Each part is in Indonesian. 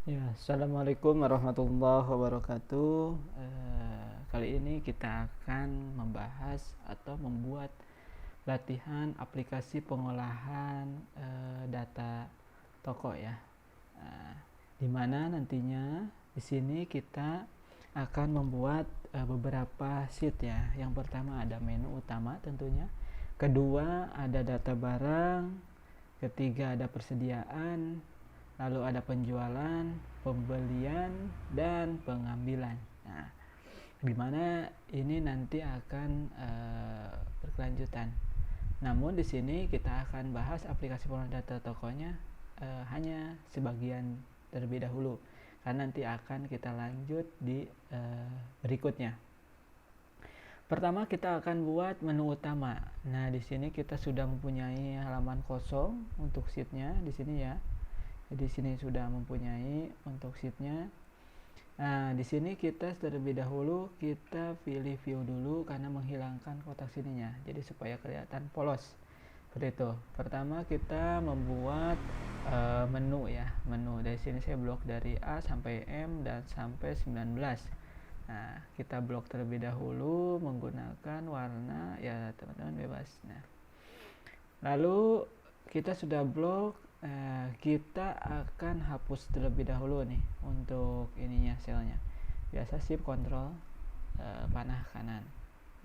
Ya, assalamualaikum warahmatullahi wabarakatuh. Kali ini kita akan membahas atau membuat latihan aplikasi pengolahan data toko ya. Uh, di mana nantinya di sini kita akan membuat beberapa sheet ya. Yang pertama ada menu utama tentunya. Kedua ada data barang. Ketiga ada persediaan. Lalu ada penjualan, pembelian, dan pengambilan. Nah, dimana ini nanti akan berkelanjutan. Namun di sini kita akan bahas aplikasi pengolahan data tokonya hanya sebagian terlebih dahulu, karena nanti akan kita lanjut di berikutnya. Pertama kita akan buat menu utama. Nah di sini kita sudah mempunyai halaman kosong untuk sheetnya di sini ya. Di sini sudah mempunyai untuk sheetnya. Nah, di sini kita terlebih dahulu kita pilih view dulu karena menghilangkan kotak sininya. Jadi supaya kelihatan polos. Seperti itu. Pertama kita membuat menu ya. Menu dari sini saya blok dari A sampai M dan sampai 19. Nah, kita blok terlebih dahulu menggunakan warna ya teman-teman bebas. Nah, lalu kita sudah blok. Kita akan hapus terlebih dahulu nih untuk ininya selnya. Biasa shift control panah kanan.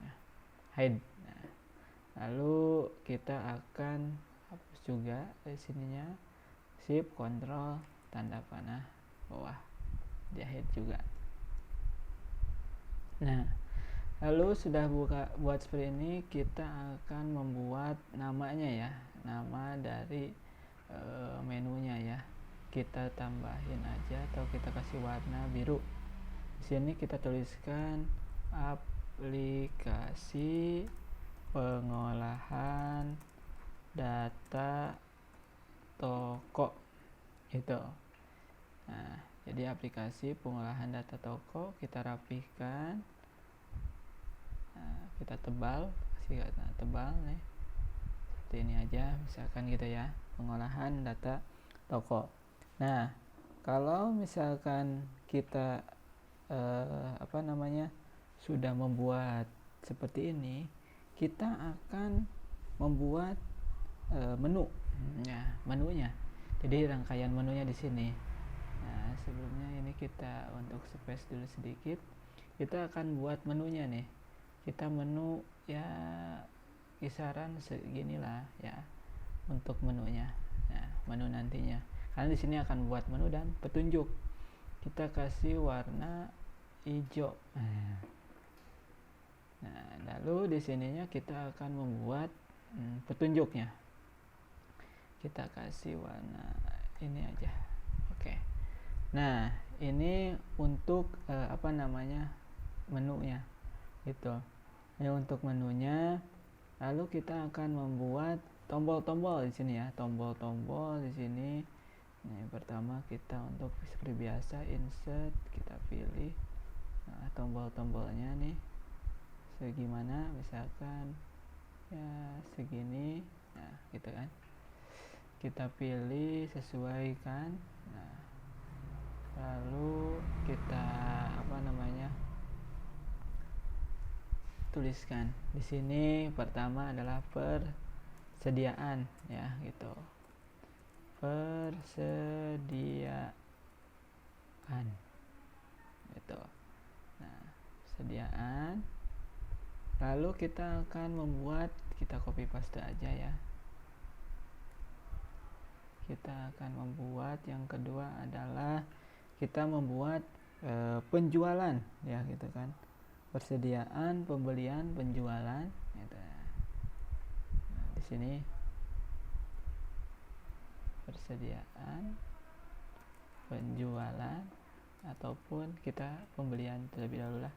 Nah, hide. Nah, lalu kita akan hapus juga dari sininya. Shift control tanda panah bawah. Dia hide juga. Nah, lalu sudah buat seperti ini, kita akan membuat namanya ya. Nama dari menunya ya, kita tambahin aja atau kita kasih warna biru. Di sini kita tuliskan aplikasi pengolahan data toko itu. Nah, jadi aplikasi pengolahan data toko kita rapihkan. Nah, kita kasih kata tebal nih. Seperti ini aja misalkan gitu ya, pengolahan data toko. Nah, kalau misalkan kita sudah membuat seperti ini, kita akan membuat menu. Nah, menunya. Jadi rangkaian menunya di sini. Nah, sebelumnya ini kita untuk space dulu sedikit. Kita akan buat menunya nih. Kita menu ya kisaran seginilah ya untuk menunya. Nah, menu nantinya. Karena di sini akan buat menu dan petunjuk. Kita kasih warna hijau. Nah, lalu di sininya kita akan membuat petunjuknya. Kita kasih warna ini aja. Oke. Nah, ini untuk menunya. Gitu. Ini untuk menunya. Lalu kita akan membuat tombol-tombol di sini ya, tombol-tombol di sini. Ini pertama kita untuk seperti biasa insert, kita pilih tombol-tombolnya nih segimana, misalkan ya segini. Nah, gitu kan. Kita pilih sesuaikan. Nah, lalu kita tuliskan di sini. Pertama adalah persediaan ya gitu, persediaan gitu. Nah, persediaan. Lalu kita akan membuat, kita copy paste aja ya. Kita akan membuat yang kedua adalah kita membuat penjualan ya gitu kan. Persediaan, pembelian, penjualan gitu. Nah, di sini persediaan, penjualan, ataupun kita pembelian terlebih dahulu lah,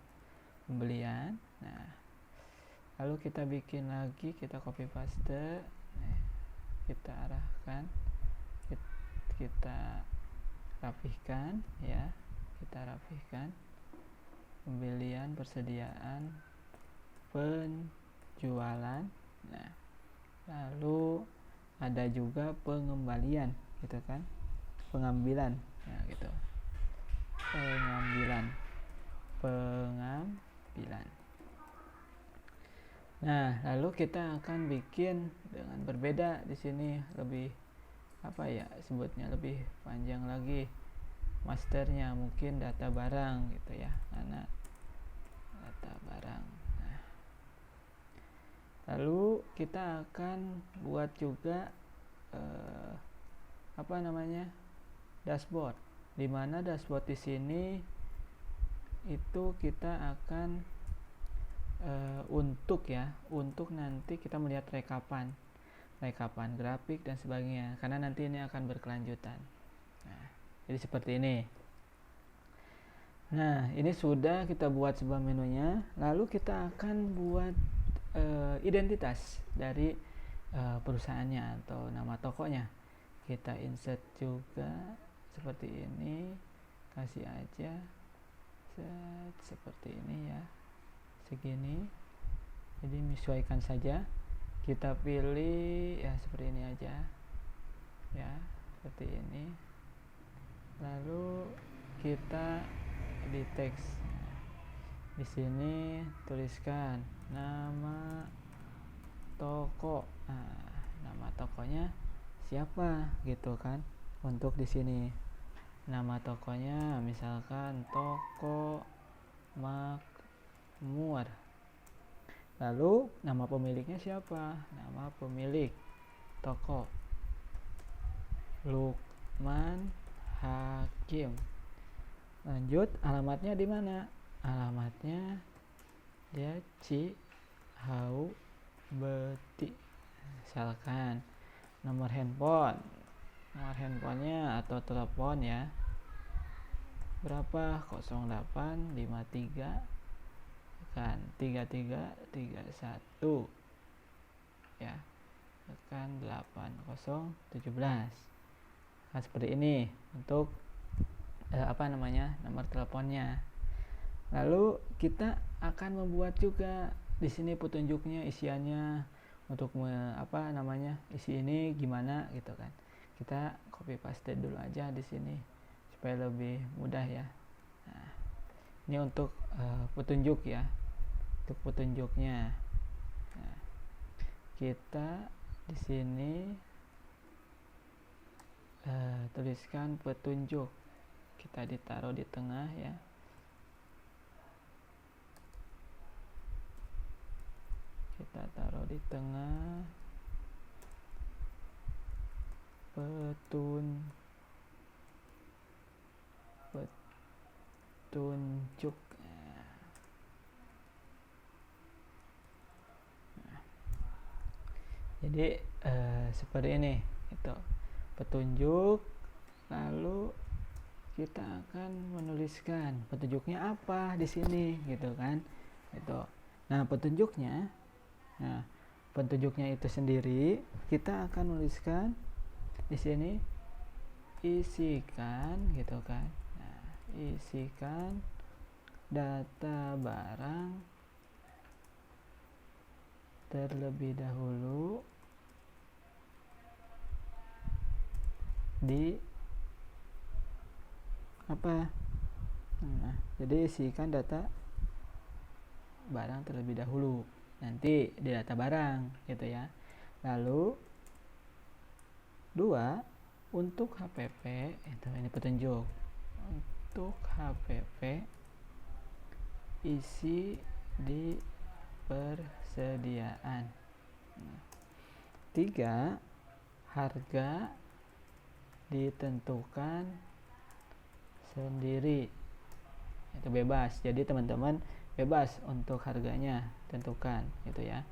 pembelian. Nah, lalu kita bikin lagi, kita copy paste, kita arahkan, kita rapihkan ya, kita rapihkan. Pembelian, persediaan, penjualan. Nah, lalu ada juga pengembalian gitu kan, pengambilan ya gitu. pengambilan. Nah, lalu kita akan bikin dengan berbeda di sini, lebih sebutnya lebih panjang lagi. Masternya mungkin data barang gitu ya, karena data barang. Nah, lalu kita akan buat juga dashboard, di mana dashboard di sini itu kita akan untuk nanti kita melihat rekapan grafik dan sebagainya, karena nanti ini akan berkelanjutan. Nah, jadi seperti ini. Nah, ini sudah kita buat sebuah menunya. Lalu kita akan buat identitas dari perusahaannya atau nama tokonya. Kita insert juga seperti ini, kasih aja seperti ini ya, segini. Jadi menyesuaikan saja, kita pilih ya seperti ini aja ya, seperti ini. Lalu kita di teks, di sini tuliskan nama toko. Nah, nama tokonya siapa gitu kan. Untuk di sini nama tokonya misalkan Toko Makmur. Lalu nama pemiliknya siapa? Nama pemilik toko Lukman Hakim. Lanjut, alamatnya di mana? Alamatnya dia Cihau Beti. Misalkan nomor handphonenya atau telepon ya, berapa? 0853 kan 3331 ya, tekan 8017. Nah, seperti ini untuk nomor teleponnya. Lalu kita akan membuat juga di sini petunjuknya, isiannya, untuk isi ini gimana gitu kan. Kita copy paste dulu aja di sini supaya lebih mudah ya. Nah, ini untuk petunjuk ya, untuk petunjuknya. Nah, kita di sini tuliskan petunjuk, kita ditaruh di tengah ya. Kita taruh di tengah petunjuk. Nah, jadi seperti ini itu petunjuk. Lalu kita akan menuliskan petunjuknya apa di sini gitu kan. Itu. Nah, petunjuknya itu sendiri kita akan menuliskan di sini, isikan gitu kan. Nah, isikan data barang terlebih dahulu di jadi isikan data barang terlebih dahulu nanti di data barang gitu ya. Lalu 2, untuk HPP itu ini petunjuk. Untuk HPP isi di persediaan. 3, harga ditentukan sendiri, itu bebas, jadi teman-teman bebas untuk harganya tentukan gitu ya.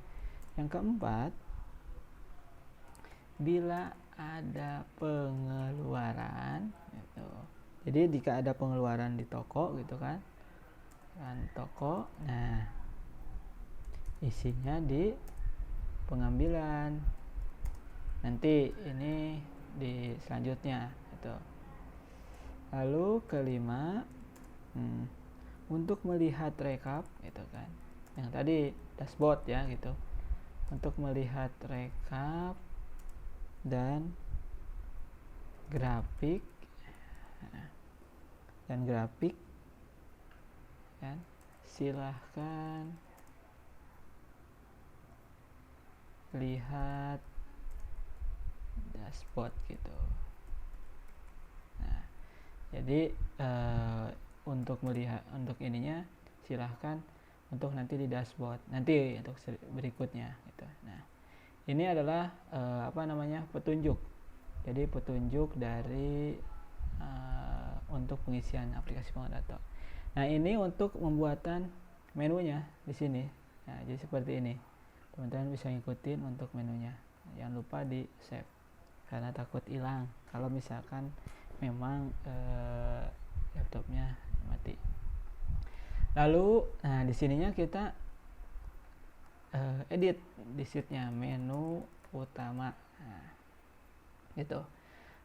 Yang keempat, bila ada pengeluaran gitu. Jadi jika ada pengeluaran di toko gitu kan toko, nah isinya di pengambilan nanti ini di selanjutnya gitu. Lalu kelima, untuk melihat rekap gitu kan, yang tadi dashboard ya gitu, untuk melihat rekap dan grafik dan grafik kan. Silahkan lihat dashboard gitu. Nah, jadi untuk melihat untuk ininya silahkan untuk nanti di dashboard nanti untuk berikutnya gitu. Nah, ini adalah petunjuk. Jadi petunjuk dari untuk pengisian aplikasi Pengadato. Nah, ini untuk pembuatan menunya di sini. Nah, jadi seperti ini. Teman-teman bisa ngikutin untuk menunya. Jangan lupa di save karena takut hilang kalau misalkan memang laptopnya mati. Lalu, nah di sininya kita edit di sheetnya menu utama. Nah, gitu.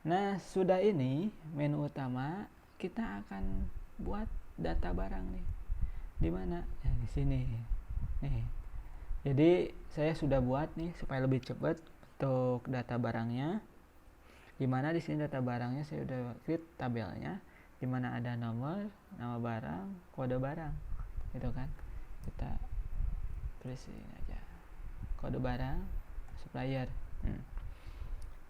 Nah, sudah ini menu utama, kita akan buat data barang nih. Di mana? Nah, di sini. Nih. Jadi, saya sudah buat nih supaya lebih cepat untuk data barangnya. Di mana di sini data barangnya saya udah create tabelnya, di mana ada nomor, nama barang, kode barang. Gitu kan. Kita tulis ini aja. Kode barang, supplier.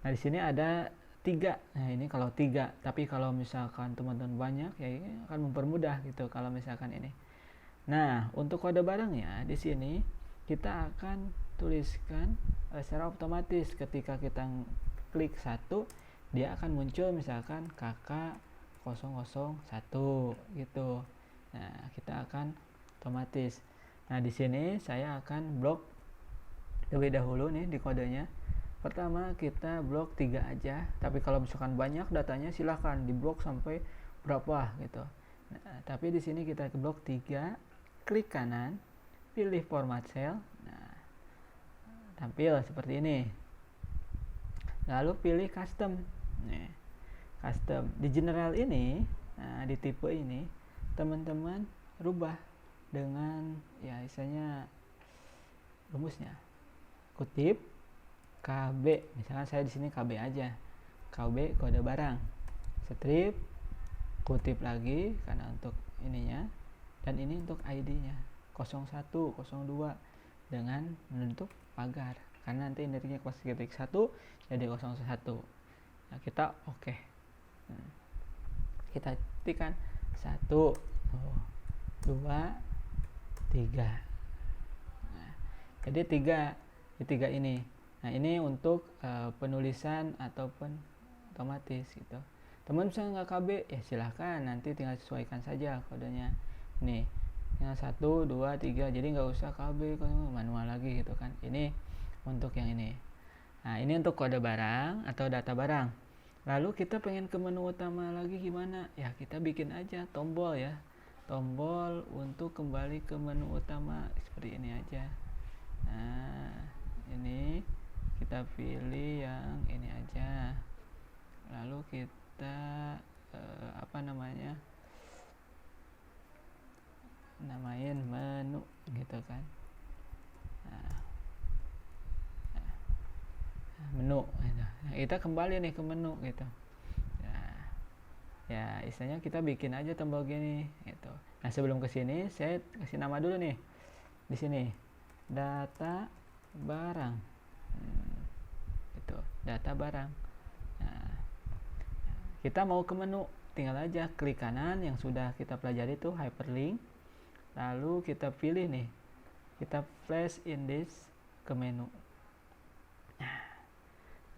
Nah, di sini ada 3. Nah, ini kalau 3, tapi kalau misalkan teman-teman banyak ya ini akan mempermudah gitu kalau misalkan ini. Nah, untuk kode barangnya di sini kita akan tuliskan secara otomatis. Ketika kita klik 1, dia akan muncul misalkan KK001 gitu. Nah, kita akan otomatis. Nah, di sini saya akan blok terlebih dahulu nih di kodenya. Pertama kita blok 3 aja, tapi kalau misalkan banyak datanya silahkan diblok sampai berapa gitu. Nah, tapi di sini kita blok 3, klik kanan, pilih format cell. Nah, tampil seperti ini. Lalu pilih custom. Nih, custom di general ini, nah di tipe ini teman-teman rubah dengan ya misalnya rumusnya. Kutip KB, misalkan saya di sini KB aja, KB kode barang, strip, kutip lagi karena untuk ininya, dan ini untuk ID-nya 01, 02 dengan bentuk pagar karena nanti indeksnya pas ketik 1 jadi 01. Nah, kita oke. Kita ketikkan 1, 2, 3. Nah, jadi 3 ini. Nah, ini untuk penulisan ataupun otomatis gitu. Teman bisa nggak KB ya silahkan, nanti tinggal sesuaikan saja kodenya. Nih, yang 1, 2, 3, jadi nggak usah KB manual lagi gitu kan. Ini untuk yang ini. Nah, ini untuk kode barang atau data barang. Lalu kita pengen ke menu utama lagi gimana? Ya kita bikin aja tombol ya. Tombol untuk kembali ke menu utama seperti ini aja. Nah, ini kita pilih yang ini aja. Lalu kita namain menu gitu kan. Menu gitu. Nah, kita kembali nih ke menu gitu. Nah, ya istilahnya kita bikin aja tombol gini gitu. Nah, sebelum ke sini saya kasih nama dulu nih. Di sini data barang. Gitu, data barang. Nah, kita mau ke menu, tinggal aja klik kanan yang sudah kita pelajari itu hyperlink. Lalu kita pilih nih. Kita flash index ke menu. Nah,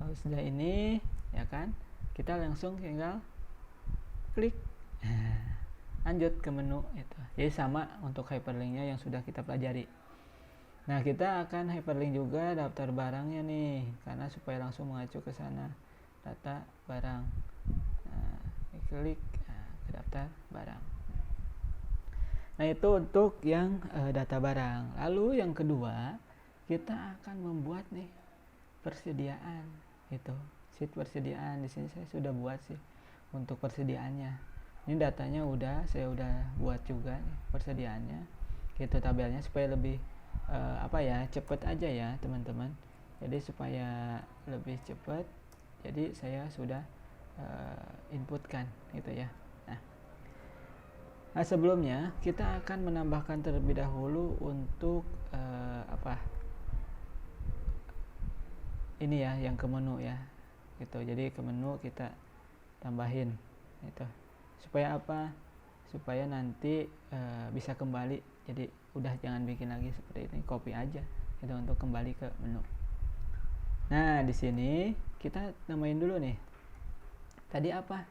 kalau sudah ini ya kan, kita langsung tinggal klik lanjut ke menu itu. Jadi sama untuk hyperlinknya yang sudah kita pelajari. Nah, kita akan hyperlink juga daftar barangnya nih, karena supaya langsung mengacu ke sana data barang. Nah, klik ke daftar barang. Nah, itu untuk yang data barang. Lalu yang kedua, kita akan membuat nih persediaan itu. Sheet persediaan di sini saya sudah buat sih untuk persediaannya. Ini datanya saya udah buat juga nih persediaannya. Gitu tabelnya supaya lebih cepat aja ya teman-teman. Jadi supaya lebih cepat, jadi saya sudah inputkan gitu ya. Nah, Nah, sebelumnya kita akan menambahkan terlebih dahulu untuk ini ya, yang ke menu ya gitu. Jadi ke menu kita tambahin itu supaya apa, supaya nanti bisa kembali. Jadi udah jangan bikin lagi seperti ini, copy aja gitu untuk kembali ke menu. Nah, di sini kita namain dulu nih, tadi apa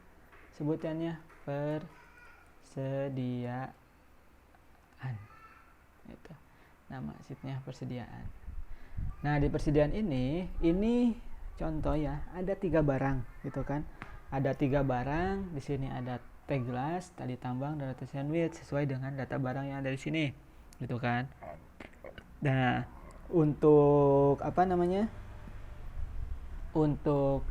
sebutannya, persediaan itu nama sheetnya, persediaan. Nah, di persediaan ini contoh ya, ada 3 barang gitu kan. Ada 3 barang, di sini ada teh gelas, tali tambang, dan roti sandwich sesuai dengan data barang yang ada di sini gitu kan. Nah, untuk untuk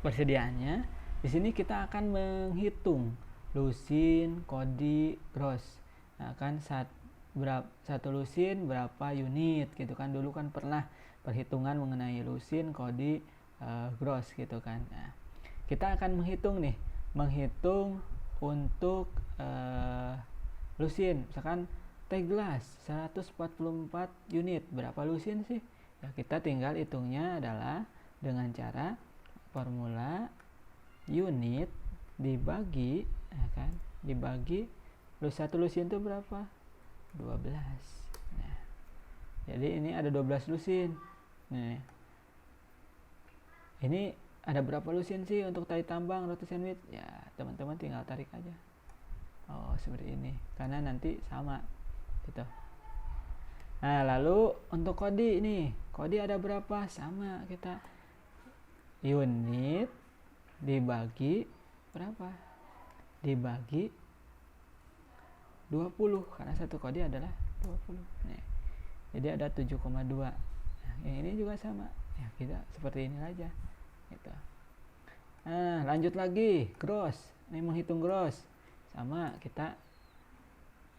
persediaannya di sini kita akan menghitung lusin, kodi, gross. Nah, kan satu lusin berapa unit gitu kan. Dulu kan pernah perhitungan mengenai lusin, kodi, gross gitu kan. Nah, kita akan menghitung untuk lusin. Misalkan teh gelas 144 unit, berapa lusin sih? Ya, kita tinggal hitungnya adalah dengan cara formula unit dibagi, ya kan, dibagi satu lusin itu berapa? 12. Nah, jadi ini ada 12 lusin. Nah, ini ada berapa lusin sih untuk tali tambang, roti sandwich? Ya, teman-teman tinggal tarik aja. Oh, seperti ini. Karena nanti sama gitu. Nah, lalu untuk kodi ini, kodi ada berapa? Sama, kita unit dibagi berapa? Dibagi 20, karena satu kodi adalah 20. Nah, jadi ada 7,2. Nah, yang ini juga sama. Ya, kita seperti ini aja gitu. Nah, lanjut lagi, gross. Ini menghitung gross. Sama, kita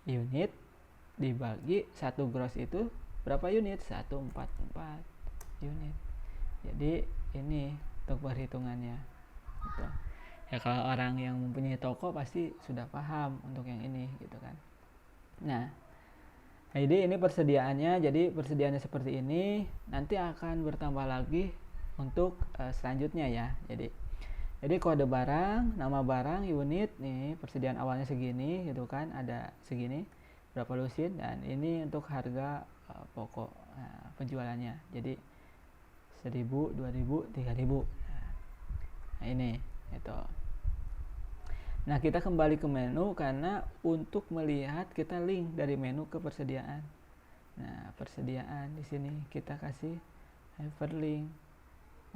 unit dibagi satu gross itu berapa unit? 144 unit. Jadi ini untuk perhitungannya gitu. Ya, kalau orang yang mempunyai toko pasti sudah paham untuk yang ini gitu kan. Nah, jadi ini persediaannya. Jadi persediaannya seperti ini. Nanti akan bertambah lagi untuk selanjutnya ya. Jadi kode barang, nama barang, unit nih, persediaan awalnya segini gitu kan, ada segini berapa lusin, dan ini untuk harga pokok penjualannya. Jadi 1000, 2000, 3000. Nah, ini itu. Nah, kita kembali ke menu karena untuk melihat kita link dari menu ke persediaan. Nah, persediaan di sini kita kasih hyperlink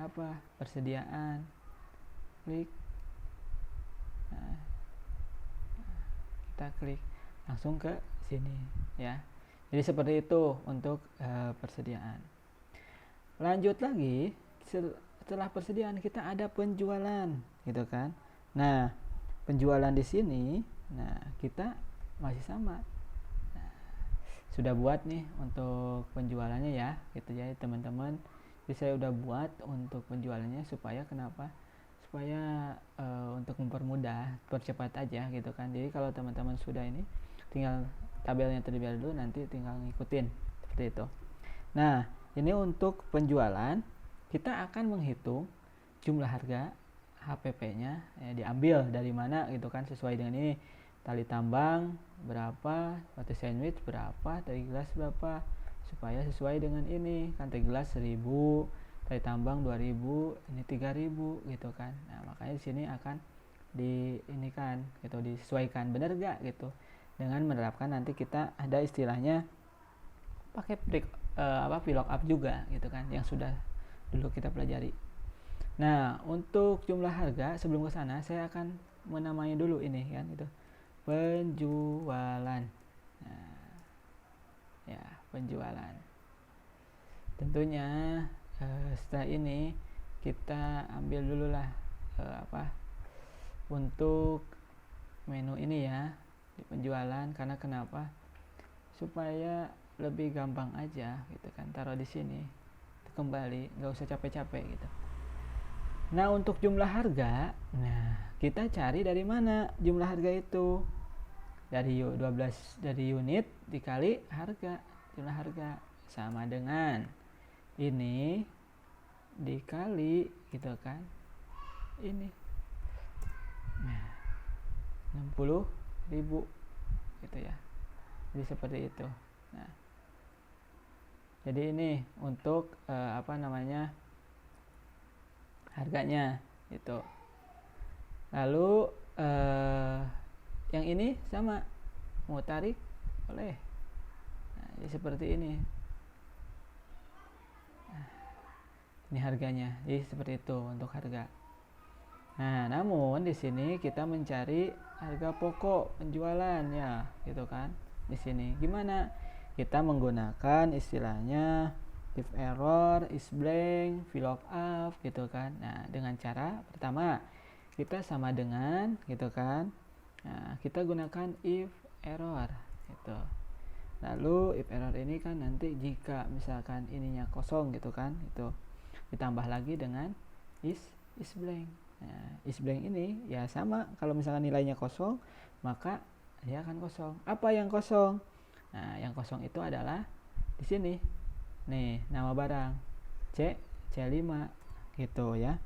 apa? Persediaan. Klik. Nah, kita klik langsung ke sini ya. Jadi seperti itu untuk persediaan. Lanjut lagi, setelah persediaan kita ada penjualan gitu kan. Nah, penjualan di sini, nah kita masih sama. Nah, sudah buat nih untuk penjualannya ya, gitu ya teman-teman. Jadi saya udah buat untuk penjualannya supaya kenapa? Supaya untuk mempermudah, percepat aja gitu kan. Jadi kalau teman-teman sudah ini, tinggal tabelnya terlebih dahulu, nanti tinggal ngikutin seperti itu. Nah, ini untuk penjualan kita akan menghitung jumlah harga HPP-nya ya, diambil dari mana gitu kan, sesuai dengan ini. Tali tambang berapa, roti sandwich berapa, tali gelas berapa, supaya sesuai dengan ini kan. Tali gelas 1000, tali tambang 2000, ini 3000 gitu kan. Nah, makanya di sini akan ini kan gitu, disesuaikan benar gak gitu, dengan menerapkan nanti kita ada istilahnya pakai VLOOKUP juga gitu kan, yang sudah dulu kita pelajari. Nah, untuk jumlah harga sebelum ke sana saya akan menamai dulu ini kan gitu. Penjualan. Nah, ya, penjualan. Tentunya setelah ini kita ambil dulu lah untuk menu ini ya, di penjualan. Karena kenapa? Supaya lebih gampang aja gitu kan, taruh di sini kembali, nggak usah capek-capek gitu. Nah, untuk jumlah harga, nah kita cari dari mana jumlah harga itu? dari unit dikali harga, jumlah harga sama dengan ini dikali gitu kan ini. Nah, 60.000 gitu ya. Jadi seperti itu. Nah, jadi ini untuk harganya gitu. Lalu yang ini sama, mau tarik boleh. Nah, jadi seperti ini. Nah, ini harganya. Jadi seperti itu untuk harga. Nah, namun di sini kita mencari harga pokok penjualan ya, gitu kan. Di sini gimana? Kita menggunakan istilahnya if error, is blank, VLOOKUP gitu kan. Nah, dengan cara pertama kita sama dengan gitu kan. Nah, kita gunakan if error gitu. Lalu if error ini kan nanti jika misalkan ininya kosong gitu kan, itu ditambah lagi dengan is blank. Nah, is blank ini ya sama, kalau misalkan nilainya kosong maka dia akan kosong. Apa yang kosong? Nah, yang kosong itu adalah di sini. Nih, nama barang C5 gitu ya.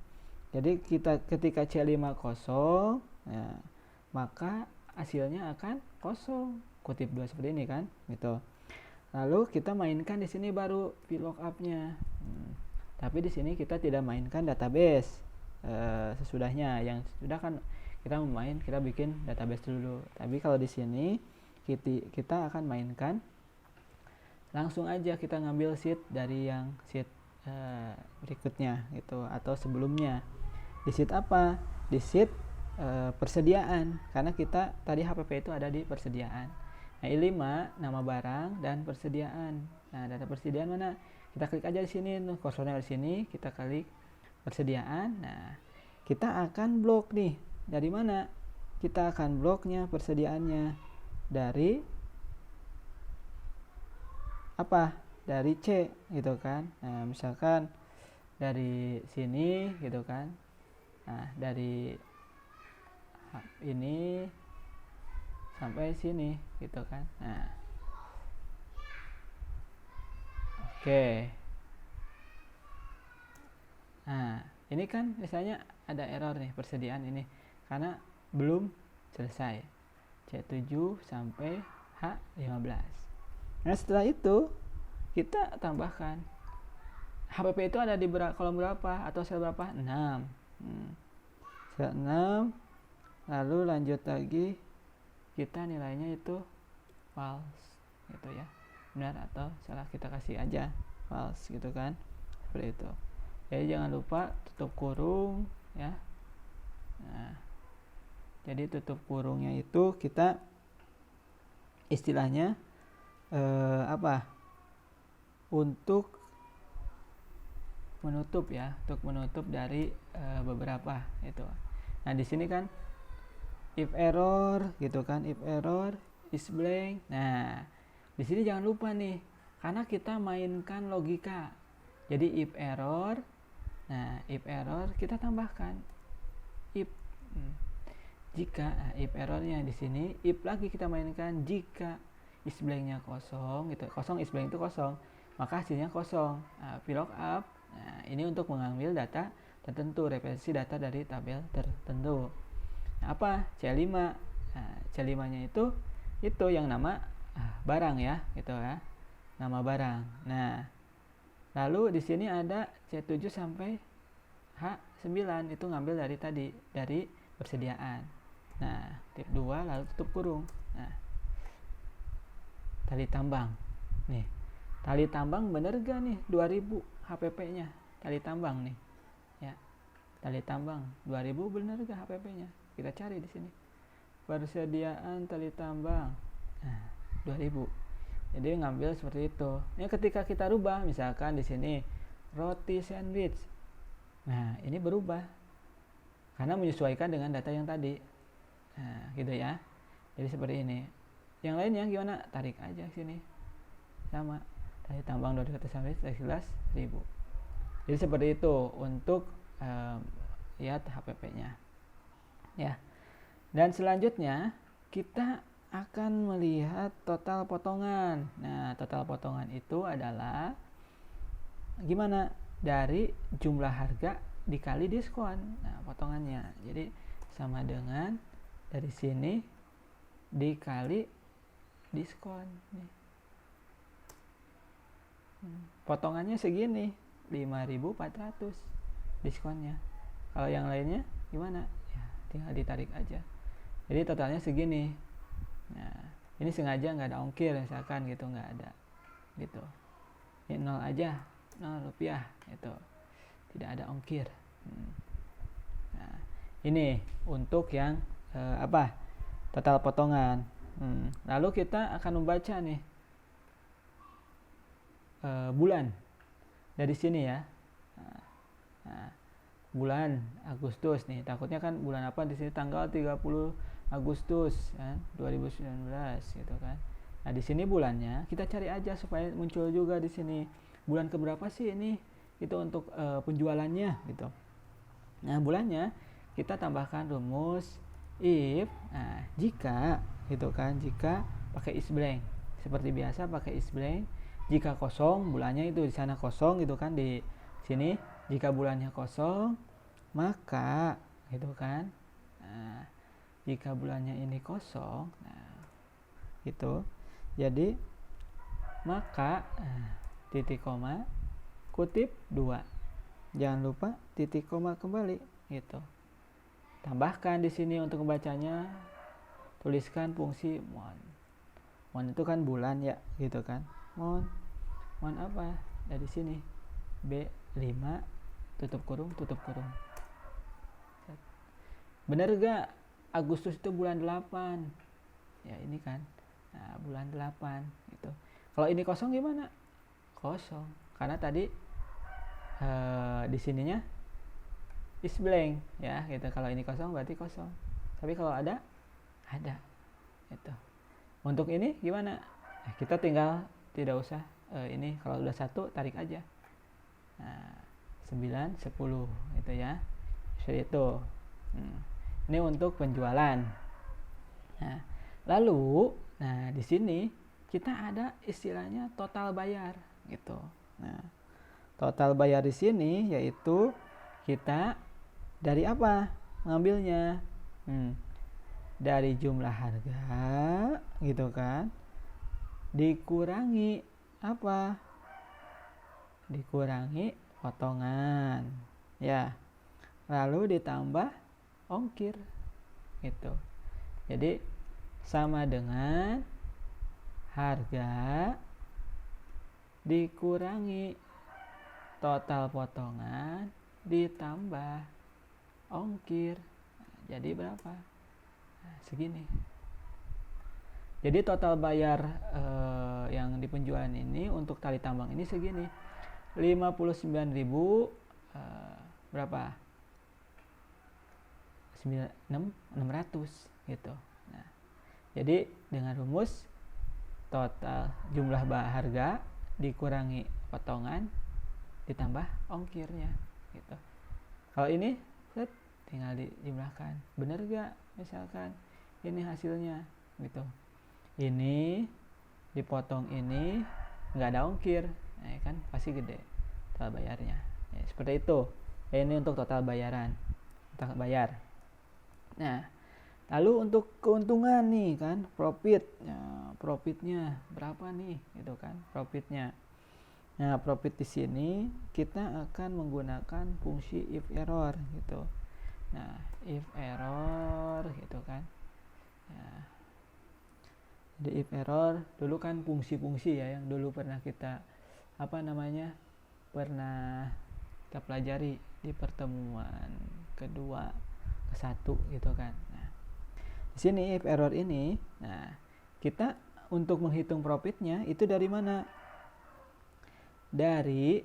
Jadi kita ketika C5 kosong, ya, maka hasilnya akan kosong. Kutip 2 seperti ini kan, gitu. Lalu kita mainkan di sini baru VLOOKUP-nya. Tapi di sini kita tidak mainkan database sesudahnya. Yang sudah kan kita bikin database dulu. Tapi kalau di sini kita akan mainkan langsung aja, kita ngambil sheet dari yang sheet berikutnya gitu atau sebelumnya. Di sheet apa? Di sheet persediaan, karena kita tadi HPP itu ada di persediaan. Nah, I5 nama barang dan persediaan. Nah, data persediaan mana? Kita klik aja di sini, kursornya di sini, kita klik persediaan. Nah, kita akan blok nih. Dari mana? Kita akan bloknya persediaannya dari apa? Dari C gitu kan. Nah, misalkan dari sini gitu kan. Nah, dari ini sampai sini gitu kan. Nah, oke. Nah, ini kan misalnya ada error nih persediaan ini karena belum selesai. C7 sampai H15. Nah, setelah itu kita tambahkan. HPP itu ada di kolom berapa atau sel berapa? 6. Sel 6. Lalu lanjut lagi, kita nilainya itu false gitu ya. Benar atau salah kita kasih aja false gitu kan. Seperti itu. Jadi jangan lupa tutup kurung ya. Nah, jadi tutup kurungnya itu kita istilahnya untuk menutup ya, untuk menutup dari beberapa itu. Nah, di sini kan if error gitu kan, if error is blank. Nah, di sini jangan lupa nih, karena kita mainkan logika. Jadi if error, nah if error kita tambahkan if jika, if errornya di sini, if lagi kita mainkan jika is blanknya kosong gitu, kosong is blank itu kosong, maka hasilnya kosong. Nah, VLOOKUP, nah ini untuk mengambil data tertentu, referensi data dari tabel tertentu. Nah, apa? C5. Nah, C5 nya itu yang nama barang ya, gitu ya, nama barang. Nah, lalu di sini ada C7 sampai H9, itu ngambil dari tadi, dari persediaan. Nah, tip 2 lalu tutup kurung. Nah, tali tambang. Nih, tali tambang bener gak nih 2000 HPP-nya? Tali tambang nih. Ya. Tali tambang 2000 bener gak HPP-nya? Kita cari di sini. Persediaan tali tambang. Nah, 2000. Jadi ngambil seperti itu. Ini ketika kita rubah, misalkan di sini roti sandwich. Nah, ini berubah karena menyesuaikan dengan data yang tadi. Nah, gitu ya. Jadi seperti ini. Yang lainnya gimana? Tarik aja sini. Sama. Tali tambang 200 sandwich 11.000. Jadi seperti itu untuk lihat HPP-nya. Ya. Dan selanjutnya kita akan melihat total potongan. Nah, total potongan itu adalah gimana? Dari jumlah harga dikali diskon. Nah, potongannya. Jadi sama dengan dari sini dikali diskon. Nih. Potongannya segini, 5.400 diskonnya. Kalau yang lainnya gimana? Ya, tinggal ditarik aja. Jadi totalnya segini. Nah, ini sengaja nggak ada ongkir misalkan gitu, nggak ada gitu. Ini 0 aja, 0 rupiah gitu, tidak ada ongkir. Nah, ini untuk yang total potongan. Lalu kita akan membaca nih bulan dari sini ya. Nah, bulan Agustus nih, takutnya kan bulan apa di sini, tanggal 30 Agustus kan 2019 gitu kan. Nah, di sini bulannya kita cari aja supaya muncul juga di sini bulan keberapa sih ini itu untuk penjualannya gitu. Nah, bulannya kita tambahkan rumus if, jika gitu kan, jika pakai is blank seperti biasa, pakai is blank. Jika kosong, bulannya itu di sana kosong gitu kan, di sini jika bulannya kosong maka gitu kan. Nah, jika bulannya ini kosong, gitu. Jadi maka titik koma kutip 2. Jangan lupa titik koma kembali gitu. Tambahkan di sini untuk membacanya, tuliskan fungsi mon. Mon itu kan bulan ya gitu kan. Mon apa? Dari sini B5 tutup kurung. Benar gak Agustus itu bulan 8? Ya ini kan. Nah, bulan 8 gitu. Kalau ini kosong gimana? Kosong. Karena tadi di sininya is blank ya gitu. Kalau ini kosong berarti kosong. Tapi kalau ada gitu. Untuk ini gimana? Kita tinggal tidak usah ini, kalau udah 1 tarik aja. Nah, 9, 10 gitu ya. Seperti itu. Ini untuk penjualan. Nah, lalu di sini kita ada istilahnya total bayar gitu. Nah, total bayar di sini yaitu kita dari apa ngambilnya? Dari jumlah harga gitu kan, dikurangi apa? Dikurangi potongan ya, lalu ditambah ongkir gitu. Jadi sama dengan harga dikurangi total potongan ditambah ongkir. Jadi berapa? Segini. Jadi total bayar yang di penjualan ini untuk tali tambang ini segini. 59.000 berapa? 600 gitu. Nah, jadi dengan rumus total jumlah harga dikurangi potongan ditambah ongkirnya gitu. Kalau ini tinggal dijumlahkan. Bener gak misalkan ini hasilnya gitu, ini dipotong ini nggak ada ongkir, kan pasti gede total bayarnya ya, seperti itu ya. Ini untuk total bayaran, total bayar. Nah, lalu untuk keuntungan nih kan, profit ya, profitnya berapa nih gitu kan, profitnya. Nah, profit di sini kita akan menggunakan fungsi if error gitu. Nah, if error gitu kan. Nah, jadi if error dulu kan fungsi-fungsi ya yang dulu pernah kita pernah kita pelajari di pertemuan kedua ke-1 gitu kan. Nah, di sini if error ini, nah kita untuk menghitung profitnya itu dari mana? Dari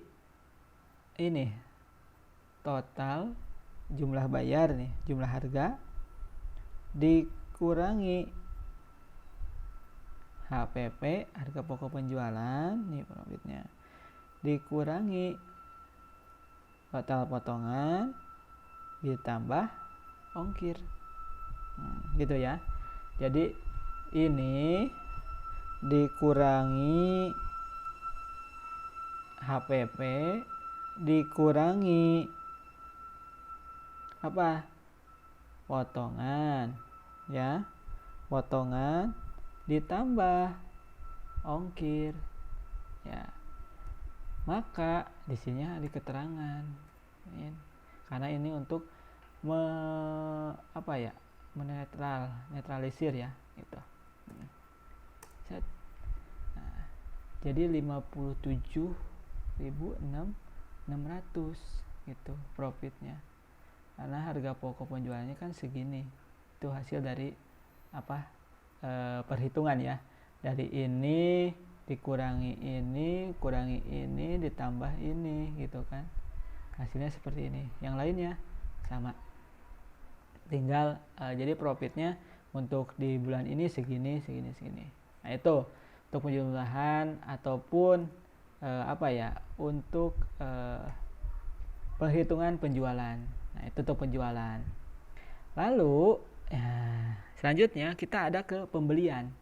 ini total jumlah bayar nih, jumlah harga dikurangi HPP, harga pokok penjualan nih profitnya, dikurangi total potongan ditambah ongkir gitu ya. Jadi ini dikurangi HPP dikurangi apa? Potongan, ya. Potongan ditambah ongkir, ya. Maka di sini ada keterangan, karena ini untuk netralisir ya, gitu. Nah, jadi 57.600 gitu profitnya, karena harga pokok penjualannya kan segini. Itu hasil dari perhitungan ya, dari ini dikurangi ini, kurangi ini, ditambah ini gitu kan, hasilnya seperti ini. Yang lainnya sama, tinggal jadi profitnya untuk di bulan ini segini. Nah itu untuk penjumlahan ataupun untuk perhitungan penjualan. Nah itu untuk penjualan. Lalu selanjutnya kita ada ke pembelian.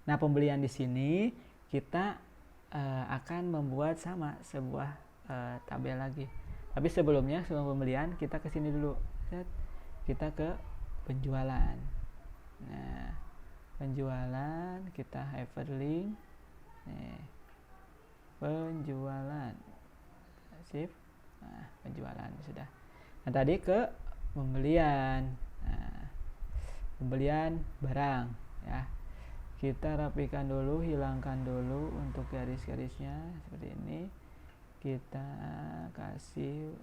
Nah pembelian di sini kita akan membuat sama sebuah tabel lagi. Tapi sebelum pembelian kita ke sini dulu. Kita ke penjualan. Nah, penjualan kita hyperlink. Penjualan. Sip. Nah, penjualan sudah. Nah, tadi ke pembelian. Nah, pembelian barang ya. Kita rapikan dulu, hilangkan dulu untuk garis-garisnya seperti ini. Kita kasih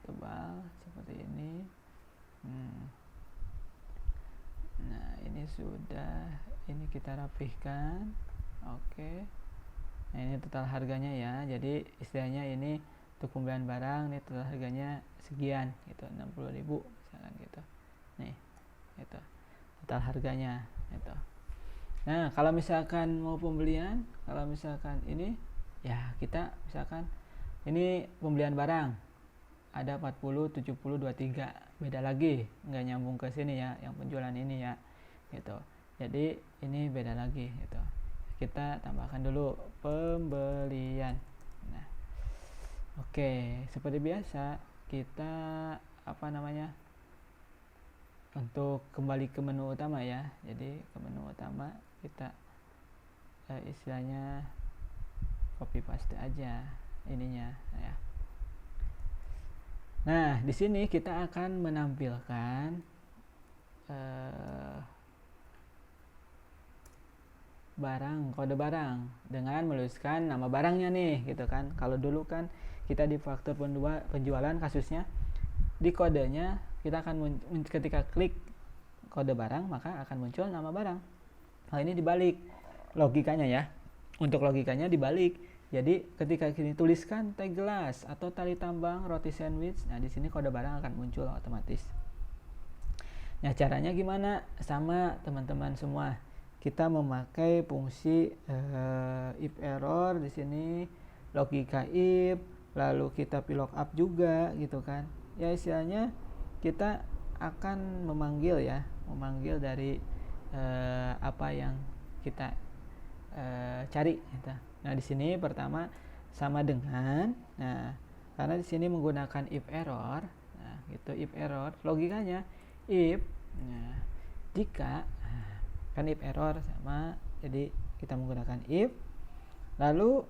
tebal seperti ini. Nah ini sudah, ini kita rapihkan. Oke. Nah ini total harganya ya. Jadi istilahnya ini untuk pembelian barang ini total harganya sekian gitu, 60.000 misalkan gitu. Nih itu total harganya itu. Nah kalau misalkan mau pembelian, kalau misalkan ini ya kita misalkan ini pembelian barang ada 40, 70, 23, beda lagi, nggak nyambung ke sini ya, yang penjualan ini ya gitu. Jadi ini beda lagi gitu. Kita tambahkan dulu pembelian. Nah oke, seperti biasa kita untuk kembali ke menu utama ya. Jadi ke menu utama kita istilahnya copy paste aja ininya ya. Nah, di sini kita akan menampilkan barang, kode barang dengan menuliskan nama barangnya nih, gitu kan. Kalau dulu kan kita di faktur penjualan kasusnya di kodenya kita akan ketika klik kode barang maka akan muncul nama barang. Hal ini dibalik logikanya ya. Untuk logikanya dibalik. Jadi ketika kini tuliskan teh gelas atau tali tambang roti sandwich, nah di sini kode barang akan muncul otomatis. Nah caranya gimana? Sama teman-teman semua. Kita memakai fungsi if error di sini, logika if, lalu kita VLOOKUP juga gitu kan. Ya istilahnya kita akan memanggil dari apa yang kita cari gitu. Nah di sini pertama sama dengan, nah karena di sini menggunakan if error, nah gitu if error logikanya if, nah jika kan if error sama, jadi kita menggunakan if, lalu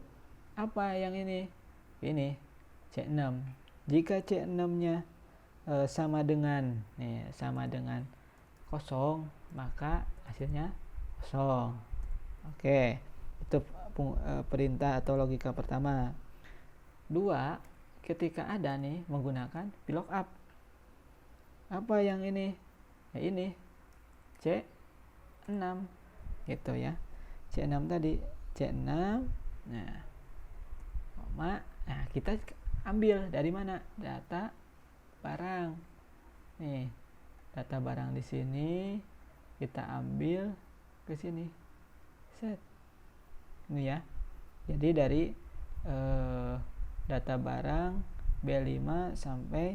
apa yang ini C6, jika C6 nya sama dengan kosong maka hasilnya kosong. Oke, itu perintah atau logika pertama. 2, ketika ada nih menggunakan VLOOKUP. Apa yang ini? Ya ini C6 gitu ya. C6 tadi, C6. Nah, koma. Nah, kita ambil dari mana? Data barang. Nih, data barang di sini kita ambil ke sini. Set. Ini ya. Jadi dari data barang B5 sampai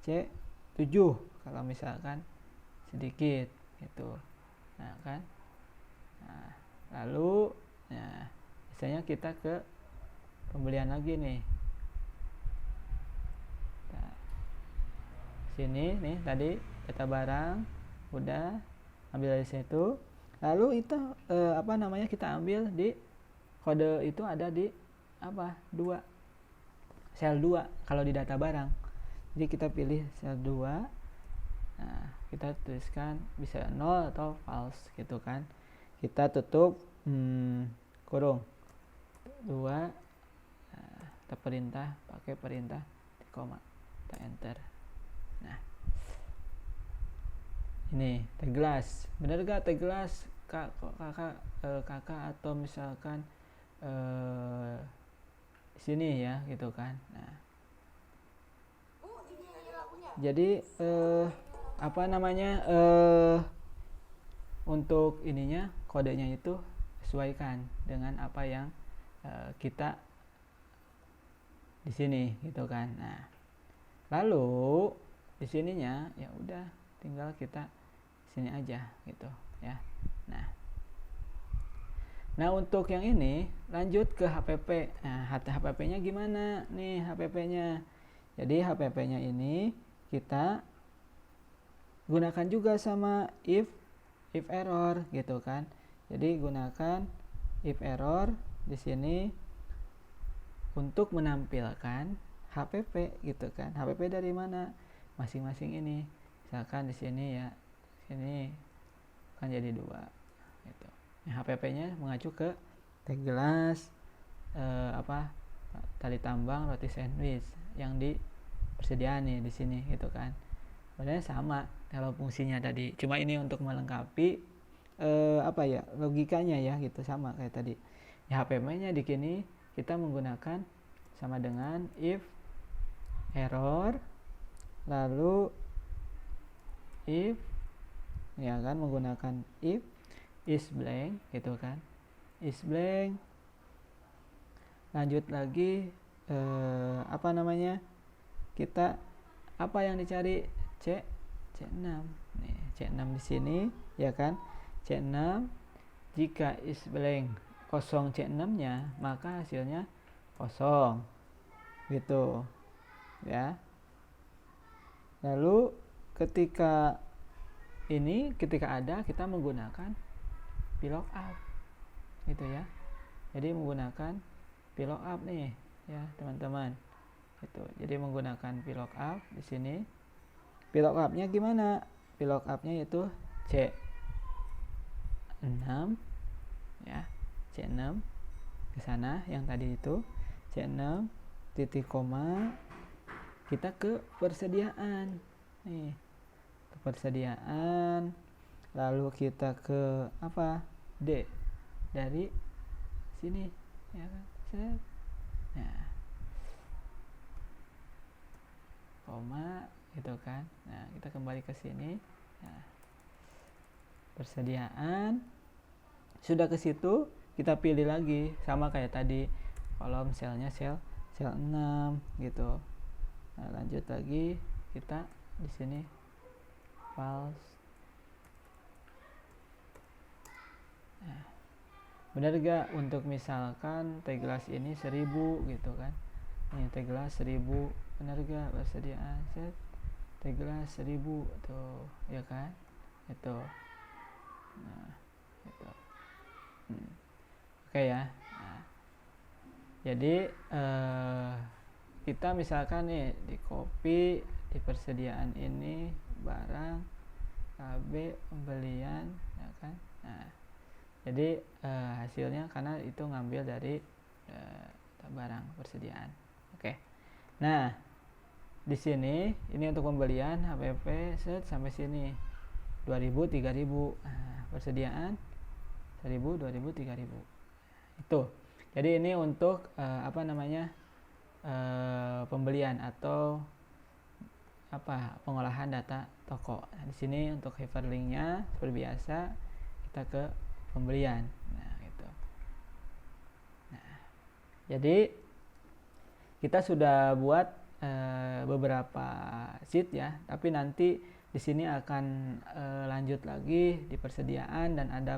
C7 kalau misalkan sedikit gitu. Nah kan Nah, lalu misalnya kita ke pembelian lagi nih. Nah, sini nih tadi data barang udah ambil dari situ. Lalu itu kita ambil di kode itu ada di 2 sel 2 kalau di data barang. Jadi kita pilih sel 2. Nah, kita tuliskan bisa 0 atau false gitu kan. Kita tutup kurung 2. Kita perintah pakai perintah koma, kita enter. Nah, ini teglas, bener gak teglas kakak atau misalkan sini ya gitu kan. Nah, jadi untuk ininya kodenya itu sesuaikan dengan apa yang kita di sini gitu kan. Nah, lalu di sininya ya udah tinggal kita sini aja gitu ya. Nah, untuk yang ini lanjut ke HPP. Nah, HPP-nya gimana nih HPP-nya? Jadi HPP-nya ini kita gunakan juga sama if error gitu kan. Jadi gunakan if error di sini untuk menampilkan HPP gitu kan. HPP dari mana? Masing-masing ini. Misalkan di sini ya, sini kan jadi 2 gitu. Nah, HPP-nya mengacu ke teglas tali tambang roti sandwich yang di persediaan nih di sini gitu kan. Sebenarnya sama kalau fungsinya tadi. Cuma ini untuk melengkapi logikanya ya gitu, sama kayak tadi. Ya, HPP-nya di sini kita menggunakan sama dengan if error, lalu if ya kan, menggunakan if is blank gitu kan, is blank. Lanjut lagi kita apa yang dicari C6 nih, C6 di sini ya kan. C6 jika is blank kosong C6 nya maka hasilnya kosong gitu ya. Lalu ketika ada kita menggunakan VLOOKUP gitu ya. Jadi menggunakan VLOOKUP nih ya teman-teman gitu. Jadi menggunakan VLOOKUP di sini. VLOOKUP-nya gimana? VLOOKUP-nya itu C6 ya, C6 ke sana yang tadi itu C6 titik koma, kita ke persediaan nih, ke persediaan, lalu kita ke D dari sini ya kan. Nah, koma gitu kan. Nah, kita kembali ke sini. Nah, persediaan sudah ke situ, kita pilih lagi sama kayak tadi kolom selnya sel 6 gitu. Nah, lanjut lagi kita di sini false. Nah, benar gak untuk misalkan teglas ini 1000 gitu kan. Ini teglas 1000, benar gak persediaan set teglas 1000 tuh ya kan itu. Nah, itu oke ya. Nah, jadi kita misalkan nih di copy di persediaan ini barang KB pembelian ya kan. Nah, jadi hasilnya karena itu ngambil dari barang persediaan. Oke. Nah, di sini ini untuk pembelian HPP set sampai sini 2000 3000. Nah, persediaan 1000 2000 3000. Itu. Jadi ini untuk pembelian atau pengolahan data toko. Nah, di sini untuk hyperlinknya seperti biasa kita ke pembelian. Nah, gitu. Nah, jadi kita sudah buat beberapa sheet ya, tapi nanti di sini akan lanjut lagi di persediaan dan ada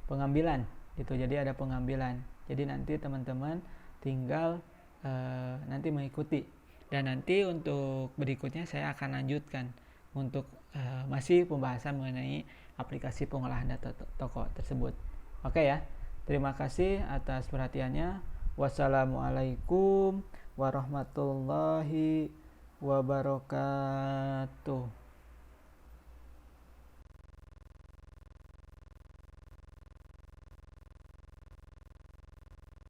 pengambilan gitu. Jadi ada pengambilan. Jadi nanti teman-teman tinggal nanti mengikuti. Dan nanti untuk berikutnya saya akan lanjutkan untuk masih pembahasan mengenai aplikasi pengolahan data toko tersebut. Oke ya. Terima kasih atas perhatiannya. Wassalamualaikum warahmatullahi wabarakatuh.